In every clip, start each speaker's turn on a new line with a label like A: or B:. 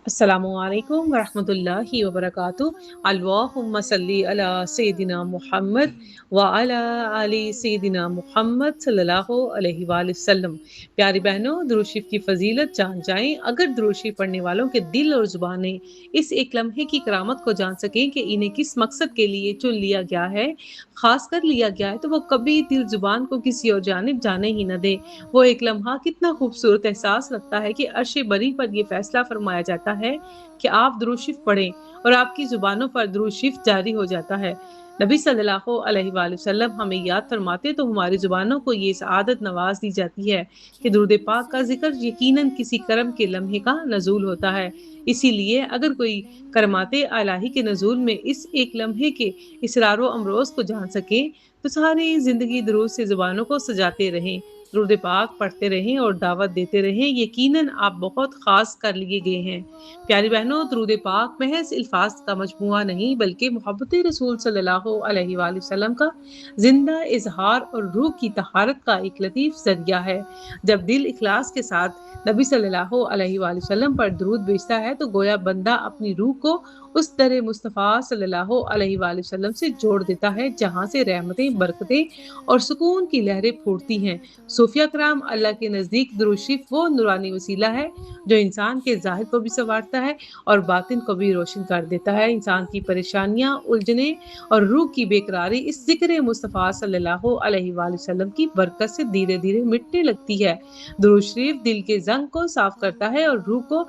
A: السلام علیکم ورحمۃ اللہ وبرکاتہ۔ اللہم صلی علی سیدنا محمد وعلی آل سیدنا محمد صلی اللہ علیہ وآلہ وسلم۔ پیاری بہنوں، درود شریف کی فضیلت جان جائیں۔ اگر درود شریف پڑھنے والوں کے دل اور زبانیں اس ایک لمحے کی کرامت کو جان سکیں کہ انہیں کس مقصد کے لیے چن لیا گیا ہے، خاص کر لیا گیا ہے، تو وہ کبھی دل زبان کو کسی اور جانب جانے ہی نہ دے۔ وہ ایک لمحہ کتنا خوبصورت احساس رکھتا ہے کہ عرش بری پر یہ فیصلہ فرمایا جاتا ہے کہ آپ درود شریف پڑھیں اور آپ کی زبانوں پر درود شریف جاری ہو جاتا ہے۔ نبی صلی اللہ علیہ وآلہ وسلم ہمیں یاد فرماتے تو ہماری زبانوں کو یہ سعادت نواز دی جاتی ہے کہ درود پاک کا ذکر یقیناً کسی کرم کے لمحے کا نزول ہوتا ہے۔ اسی لیے اگر کوئی کرمات الہی کے نزول میں اس ایک لمحے کے اسرار و امروز کو جان سکے تو ساری زندگی درود سے زبانوں کو سجاتے رہیں، درود پاک پڑھتے رہیں اور دعوت دیتے رہیں، یقیناً آپ بہت خاص کر لیے گئے ہیں۔ پیاری بہنوں، درود پاک محض الفاظ کا مجموعہ نہیں بلکہ محبت رسول صلی اللہ علیہ وآلہ وسلم کا زندہ اظہار اور روح کی طہارت کا ایک لطیف ذریعہ ہے۔ جب دل اخلاص کے ساتھ نبی صلی اللہ علیہ وآلہ وسلم پر درود بھیجتا ہے تو گویا بندہ اپنی روح کو اس در مصطفیٰ صلی اللہ علیہ وآلہ وسلم سے جوڑ دیتا ہے جہاں سے رحمتیں، برکتیں اور سکون کی لہریں پھوٹتی ہیں۔ صوفیہ کرام اللہ کے نزدیک درود شریف وہ نورانی وسیلہ ہے جو انسان کے ظاہر کو بھی سنوارتا ہے اور باطن کو بھی روشن کر دیتا ہے۔ انسان کی پریشانیاں، الجھنیں اور روح کی بے قراری اس ذکر مصطفیٰ صلی اللہ علیہ وآلہ وسلم کی برکت سے دھیرے دھیرے مٹنے لگتی ہے۔ درود شریف دل کے زنگ کو صاف کرتا ہے اور روح کو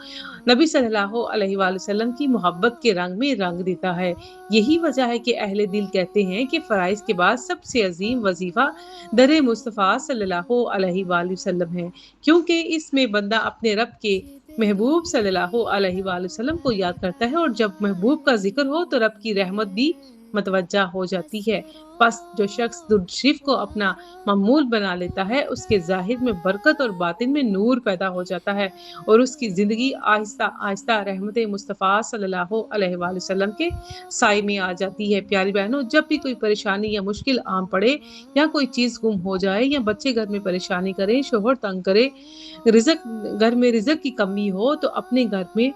A: نبی صلی اللہ علیہ وآلہ وسلم کی محبت کے رنگ میں رنگ دیتا ہے۔ یہی وجہ ہے کہ اہل دل کہتے ہیں کہ فرائض کے بعد سب سے عظیم وظیفہ در مصطفیٰ صلی اللہ علیہ وآلہ وسلم ہے، کیونکہ اس میں بندہ اپنے رب کے محبوب صلی اللہ علیہ وآلہ وسلم کو یاد کرتا ہے، اور جب محبوب کا ذکر ہو تو رب کی رحمت بھی متوجہ ہو جاتی ہے۔ پس جو شخص درود شریف کو اپنا معمول بنا لیتا ہے اس کے ظاہر میں برکت اور باطن میں نور پیدا ہو جاتا ہے اور اس کی زندگی آہستہ آہستہ رحمت مصطفیٰ صلی اللہ علیہ وآلہ وسلم کے سائے میں آ جاتی ہے۔ پیاری بہنوں، جب بھی کوئی پریشانی یا مشکل عام پڑے یا کوئی چیز گم ہو جائے یا بچے گھر میں پریشانی کرے، شوہر تنگ کرے، گھر میں رزق کی کمی ہو، تو اپنے گھر میں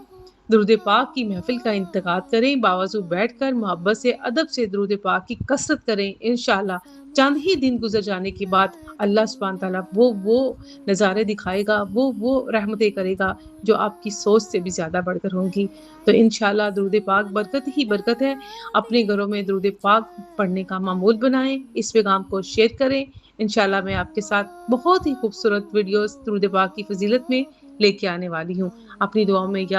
A: درود پاک کی محفل کا انعقاد کریں، باوضو بیٹھ کر محبت سے، ادب سے درود پاک کی کثرت کریں۔ انشاءاللہ چند ہی دن گزر جانے کے بعد اللہ سبحانہ تعالیٰ وہ نظارے دکھائے گا، وہ رحمتیں کرے گا جو آپ کی سوچ سے بھی زیادہ بڑھ کر ہوں گی۔ تو انشاءاللہ درود پاک برکت ہی برکت ہے۔ اپنے گھروں میں درود پاک پڑھنے کا معمول بنائیں، اس پیغام کو شیئر کریں۔ انشاءاللہ میں آپ کے ساتھ بہت ہی خوبصورت ویڈیوز درود پاک کی فضیلت میں لے کے آنے والی ہوں۔ اپنی دعاؤں میں یاد